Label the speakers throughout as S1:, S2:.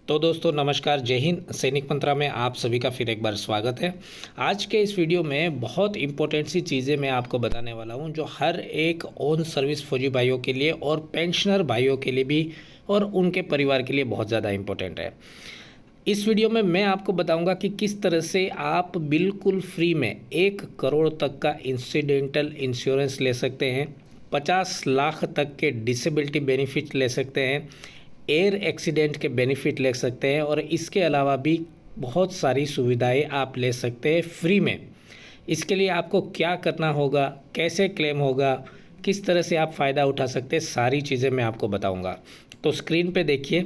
S1: तो दोस्तों नमस्कार, जय हिंद। सैनिक मंत्रा में आप सभी का फिर एक बार स्वागत है। आज के इस वीडियो में बहुत इंपॉर्टेंट सी चीज़ें मैं आपको बताने वाला हूं जो हर एक ऑन सर्विस फौजी भाइयों के लिए और पेंशनर भाइयों के लिए भी और उनके परिवार के लिए बहुत ज़्यादा इंपॉर्टेंट है। इस वीडियो में मैं आपको बताऊंगा कि किस तरह से आप बिल्कुल फ्री में 1 करोड़ तक का इंसिडेंटल इंश्योरेंस ले सकते हैं, 50 लाख तक के डिसेबिलिटी बेनिफिट ले सकते हैं, एयर एक्सीडेंट के बेनिफिट ले सकते हैं और इसके अलावा भी बहुत सारी सुविधाएं आप ले सकते हैं फ्री में। इसके लिए आपको क्या करना होगा, कैसे क्लेम होगा, किस तरह से आप फ़ायदा उठा सकते हैं, सारी चीज़ें मैं आपको बताऊंगा। तो स्क्रीन पे देखिए,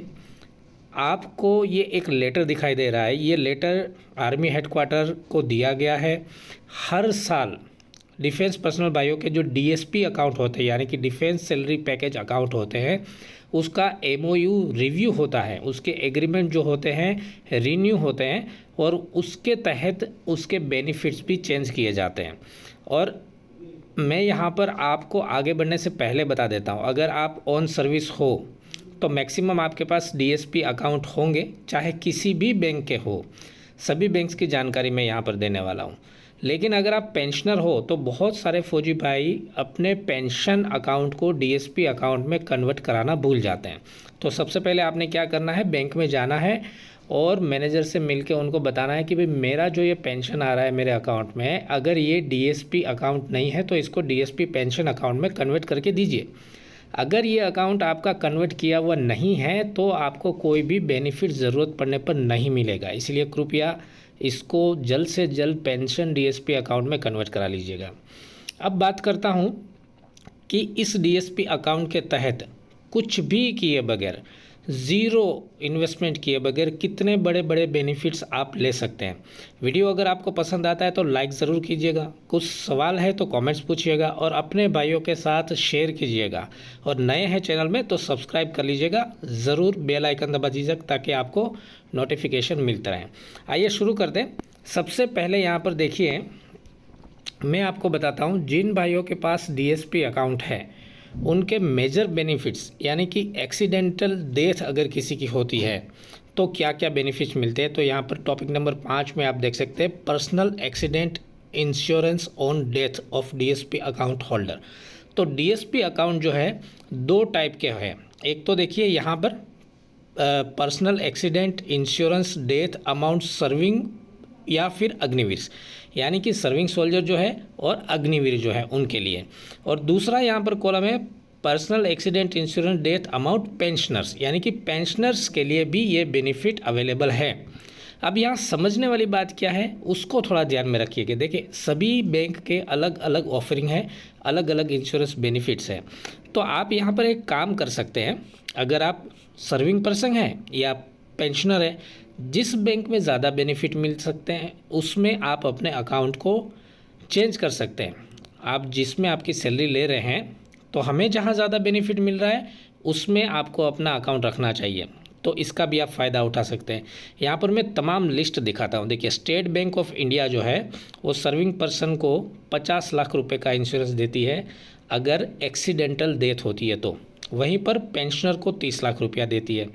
S1: आपको ये एक लेटर दिखाई दे रहा है। ये लेटर आर्मी हेडक्वार्टर को दिया गया है। हर साल डिफेंस पर्सनल भाइयों के जो डीएसपी अकाउंट होते हैं, यानी कि डिफेंस सैलरी पैकेज अकाउंट होते हैं, उसका एमओयू रिव्यू होता है, उसके एग्रीमेंट जो होते हैं रिन्यू होते हैं और उसके तहत उसके बेनिफिट्स भी चेंज किए जाते हैं। और मैं यहाँ पर आपको आगे बढ़ने से पहले बता देता हूँ, अगर आप ऑन सर्विस हो तो मैक्सिमम आपके पास डीएसपी अकाउंट होंगे, चाहे किसी भी बैंक के हो। सभी बैंक्स की जानकारी मैं यहाँ पर देने वाला हूँ। लेकिन अगर आप पेंशनर हो तो बहुत सारे फौजी भाई अपने पेंशन अकाउंट को डीएसपी अकाउंट में कन्वर्ट कराना भूल जाते हैं। तो सबसे पहले आपने क्या करना है, बैंक में जाना है और मैनेजर से मिलकर उनको बताना है कि भाई मेरा जो ये पेंशन आ रहा है मेरे अकाउंट में, अगर ये डीएसपी अकाउंट नहीं है तो इसको डीएसपी पेंशन अकाउंट में कन्वर्ट करके दीजिए। अगर ये अकाउंट आपका कन्वर्ट किया हुआ नहीं है तो आपको कोई भी बेनिफिट ज़रूरत पड़ने पर नहीं मिलेगा। इसलिए कृपया इसको जल्द से जल्द पेंशन डीएसपी अकाउंट में कन्वर्ट करा लीजिएगा। अब बात करता हूँ कि इस डीएसपी अकाउंट के तहत कुछ भी किए बगैर, ज़ीरो इन्वेस्टमेंट किए बगैर कितने बड़े बड़े बेनिफिट्स आप ले सकते हैं। वीडियो अगर आपको पसंद आता है तो लाइक ज़रूर कीजिएगा, कुछ सवाल है तो कमेंट्स पूछिएगा और अपने भाइयों के साथ शेयर कीजिएगा। और नए हैं चैनल में तो सब्सक्राइब कर लीजिएगा, ज़रूर बेल आइकन दबा दीजिएगा ताकि आपको नोटिफिकेशन मिलते रहें। आइए शुरू कर दें। सबसे पहले यहाँ पर देखिए, मैं आपको बताता हूँ जिन भाइयों के पास डीएसपी अकाउंट है उनके मेजर बेनिफिट्स, यानी कि एक्सीडेंटल डेथ अगर किसी की होती है तो क्या क्या बेनिफिट्स मिलते हैं। तो यहाँ पर टॉपिक नंबर 5 में आप देख सकते हैं, personal accident insurance on death of DSP account holder. तो डीएसपी अकाउंट जो है 2 टाइप के हैं। एक तो देखिए यहाँ पर personal accident insurance death amount serving या फिर अग्निवीर, यानी कि सर्विंग सोल्जर जो है और अग्निवीर जो है उनके लिए। और दूसरा यहाँ पर कॉलम है personal accident insurance death amount pensioners, यानी कि पेंशनर्स के लिए भी ये बेनिफिट अवेलेबल है। अब यहाँ समझने वाली बात क्या है उसको थोड़ा ध्यान में रखिएगा। देखिए, सभी बैंक के अलग अलग ऑफरिंग है, अलग अलग इंश्योरेंस बेनिफिट्स हैं। तो आप यहाँ पर एक काम कर सकते हैं, अगर आप सर्विंग पर्सन हैं या पेंशनर है, जिस बैंक में ज़्यादा बेनिफिट मिल सकते हैं उसमें आप अपने अकाउंट को चेंज कर सकते हैं। आप जिसमें आपकी सैलरी ले रहे हैं तो हमें जहां ज़्यादा बेनिफिट मिल रहा है उसमें आपको अपना अकाउंट रखना चाहिए, तो इसका भी आप फ़ायदा उठा सकते हैं। यहाँ पर मैं तमाम लिस्ट दिखाता हूँ। देखिए, स्टेट बैंक ऑफ इंडिया जो है वो सर्विंग पर्सन को 50 लाख रुपये का इंश्योरेंस देती है अगर एक्सीडेंटल डेथ होती है तो। वहीं पर पेंशनर को 30 लाख रुपया देती है।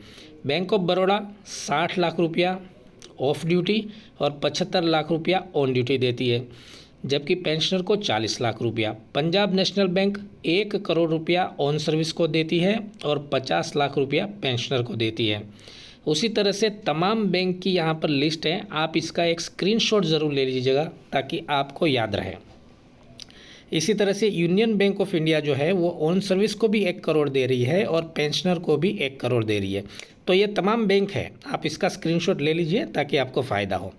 S1: बैंक ऑफ बड़ौदा 60 लाख रुपया ऑफ ड्यूटी और 75 लाख रुपया ऑन ड्यूटी देती है, जबकि पेंशनर को 40 लाख रुपया। पंजाब नेशनल बैंक 1 करोड़ रुपया ऑन सर्विस को देती है और 50 लाख रुपया पेंशनर को देती है। उसी तरह से तमाम बैंक की यहाँ पर लिस्ट है, आप इसका एक स्क्रीनशॉट ज़रूर ले लीजिएगा ताकि आपको याद रहे। इसी तरह से यूनियन बैंक ऑफ इंडिया जो है वो ऑन सर्विस को भी 1 करोड़ दे रही है और पेंशनर को भी 1 करोड़ दे रही है। तो ये तमाम बैंक है, आप इसका स्क्रीनशॉट ले लीजिए ताकि आपको फ़ायदा हो।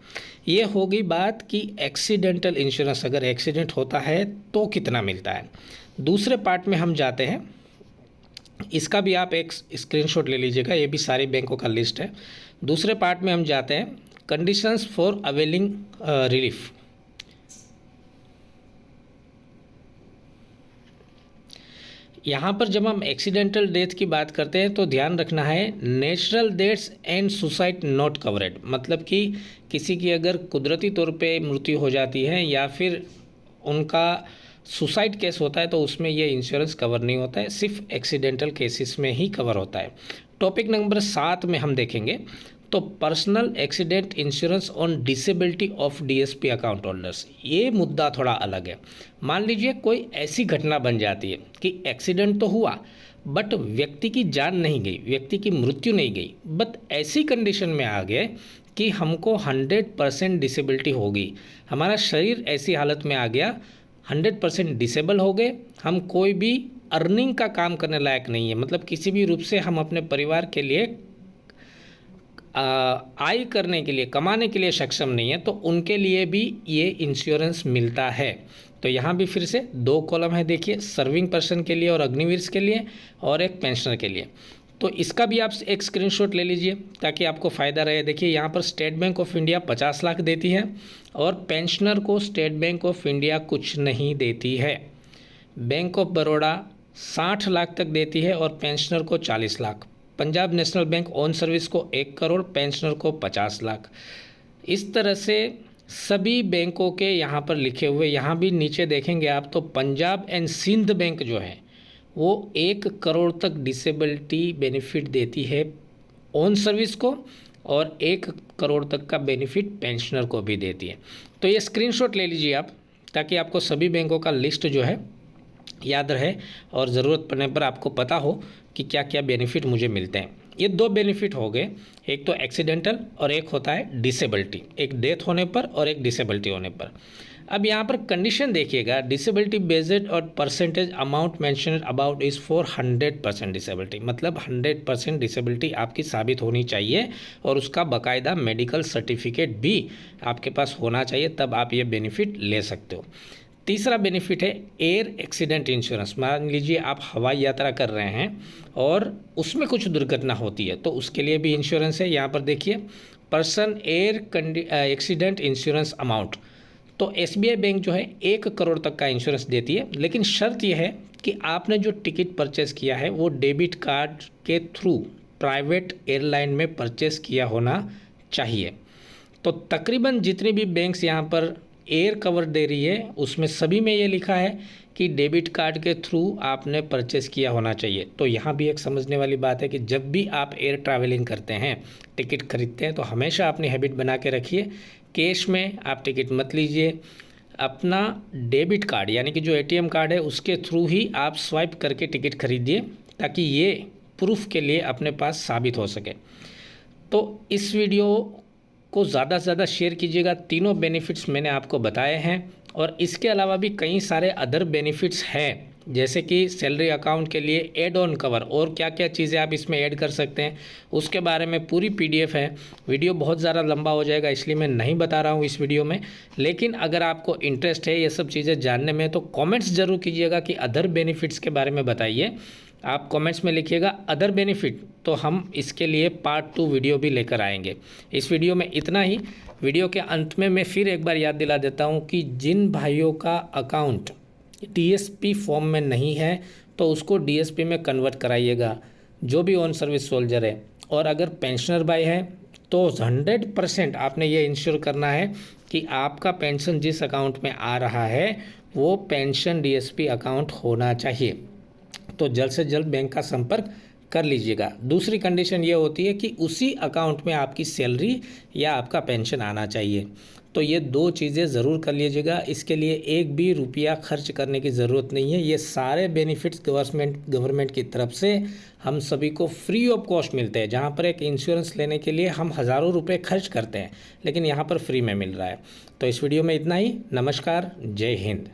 S1: ये हो गई बात कि एक्सीडेंटल इंश्योरेंस अगर एक्सीडेंट होता है तो कितना मिलता है। दूसरे पार्ट में हम जाते हैं, इसका भी आप एक स्क्रीनशॉट ले लीजिएगा, ये भी सारी बैंकों का लिस्ट है। दूसरे पार्ट में हम जाते हैं, कंडीशंस फॉर अवेलिंग रिलीफ। यहाँ पर जब हम एक्सीडेंटल डेथ की बात करते हैं तो ध्यान रखना है, natural deaths and suicide not covered, मतलब कि किसी की अगर कुदरती तौर पे मृत्यु हो जाती है या फिर उनका सुसाइड केस होता है तो उसमें ये इंश्योरेंस कवर नहीं होता है, सिर्फ एक्सीडेंटल केसेस में ही कवर होता है। टॉपिक नंबर 7 में हम देखेंगे तो personal accident insurance on disability of DSP account holders, ये मुद्दा थोड़ा अलग है। मान लीजिए कोई ऐसी घटना बन जाती है कि एक्सीडेंट तो हुआ बट व्यक्ति की जान नहीं गई, व्यक्ति की मृत्यु नहीं गई, बट ऐसी कंडीशन में आ गए कि हमको 100% डिसेबिलिटी होगी, हमारा शरीर ऐसी हालत में आ गया 100% डिसेबल हो गए, हम कोई भी अर्निंग का काम करने लायक नहीं है, मतलब किसी भी रूप से हम अपने परिवार के लिए आय करने के लिए, कमाने के लिए सक्षम नहीं है, तो उनके लिए भी ये इंश्योरेंस मिलता है। तो यहाँ भी फिर से 2 कॉलम है, देखिए, सर्विंग पर्सन के लिए और अग्निवीर के लिए और एक पेंशनर के लिए। तो इसका भी आप एक स्क्रीनशॉट ले लीजिए ताकि आपको फ़ायदा रहे। देखिए यहाँ पर state bank of India 50 lakh देती है और पेंशनर को स्टेट बैंक ऑफ इंडिया कुछ नहीं देती है। बैंक ऑफ बड़ौदा 60 लाख तक देती है और पेंशनर को 40 lakh. Punjab national bank on service को 1 करोड़, पेंशनर को 50 लाख। इस तरह से सभी बैंकों के यहाँ पर लिखे हुए, यहाँ भी नीचे देखेंगे आप तो पंजाब एंड सिंध बैंक जो है वो 1 करोड़ तक डिसेबिलिटी बेनिफिट देती है ऑन सर्विस को और 1 करोड़ तक का बेनिफिट पेंशनर को भी देती है। तो ये स्क्रीनशॉट ले लीजिए आप ताकि आपको सभी बैंकों का लिस्ट जो है याद रहे और ज़रूरत पड़ने पर आपको पता हो कि क्या क्या बेनिफिट मुझे मिलते हैं। ये 2 बेनिफिट हो गए, एक तो एक्सीडेंटल और एक होता है डिसेबिलिटी, एक डेथ होने पर और एक डिसेबिलिटी होने पर। अब यहाँ पर कंडीशन देखिएगा, डिसेबिलिटी बेस्ड और percentage amount mentioned about is for 100% disability, मतलब 100% डिसेबिलिटी आपकी साबित होनी चाहिए और उसका बाकायदा मेडिकल सर्टिफिकेट भी आपके पास होना चाहिए, तब आप ये बेनिफिट ले सकते हो। तीसरा बेनिफिट है एयर एक्सीडेंट इंश्योरेंस। मान लीजिए आप हवाई यात्रा कर रहे हैं और उसमें कुछ दुर्घटना होती है तो उसके लिए भी इंश्योरेंस है। यहाँ पर देखिए person air accident insurance amount, तो एसबीआई बैंक जो है 1 करोड़ तक का इंश्योरेंस देती है, लेकिन शर्त यह है कि आपने जो टिकट परचेस किया है वो डेबिट कार्ड के थ्रू प्राइवेट एयरलाइन में परचेस किया होना चाहिए। तो तकरीबन जितनी भी बैंक्स यहाँ पर एयर कवर दे रही है उसमें सभी में ये लिखा है कि डेबिट कार्ड के थ्रू आपने परचेस किया होना चाहिए। तो यहाँ भी एक समझने वाली बात है कि जब भी आप एयर ट्रैवलिंग करते हैं, टिकट खरीदते हैं, तो हमेशा अपनी हैबिट बना के रखिए, कैश में आप टिकट मत लीजिए, अपना डेबिट कार्ड यानी कि जो एटीएम कार्ड है उसके थ्रू ही आप स्वाइप करके टिकट खरीदिए ताकि ये प्रूफ के लिए अपने पास साबित हो सके। तो इस वीडियो को ज़्यादा से ज़्यादा शेयर कीजिएगा। तीनों बेनिफिट्स मैंने आपको बताए हैं और इसके अलावा भी कई सारे अदर बेनिफिट्स हैं, जैसे कि सैलरी अकाउंट के लिए एड ऑन कवर और क्या क्या चीज़ें आप इसमें ऐड कर सकते हैं, उसके बारे में पूरी पीडीएफ है। वीडियो बहुत ज़्यादा लंबा हो जाएगा इसलिए मैं नहीं बता रहा हूँ इस वीडियो में, लेकिन अगर आपको इंटरेस्ट है ये सब चीज़ें जानने में तो कमेंट्स ज़रूर कीजिएगा कि अदर बेनिफिट्स के बारे में बताइए। आप कमेंट्स में लिखिएगा अदर बेनिफिट, तो हम इसके लिए पार्ट 2 वीडियो भी लेकर आएंगे। इस वीडियो में इतना ही। वीडियो के अंत में मैं फिर एक बार याद दिला देता हूँ कि जिन भाइयों का अकाउंट डीएसपी फॉर्म में नहीं है तो उसको डीएसपी में कन्वर्ट कराइएगा, जो भी ऑन सर्विस सोल्जर है। और अगर पेंशनर भाई है तो 100% आपने ये इंश्योर करना है कि आपका पेंशन जिस अकाउंट में आ रहा है वो पेंशन डीएसपी अकाउंट होना चाहिए। तो जल्द से जल्द बैंक का संपर्क कर लीजिएगा। दूसरी कंडीशन ये होती है कि उसी अकाउंट में आपकी सैलरी या आपका पेंशन आना चाहिए। तो ये 2 चीज़ें ज़रूर कर लीजिएगा। इसके लिए 1 भी रुपया खर्च करने की ज़रूरत नहीं है। ये सारे बेनिफिट्स गवर्नमेंट की तरफ से हम सभी को फ्री ऑफ कॉस्ट मिलते हैं। जहाँ पर एक इंश्योरेंस लेने के लिए हम हज़ारों रुपये खर्च करते हैं, लेकिन यहाँ पर फ्री में मिल रहा है। तो इस वीडियो में इतना ही। नमस्कार, जय हिंद।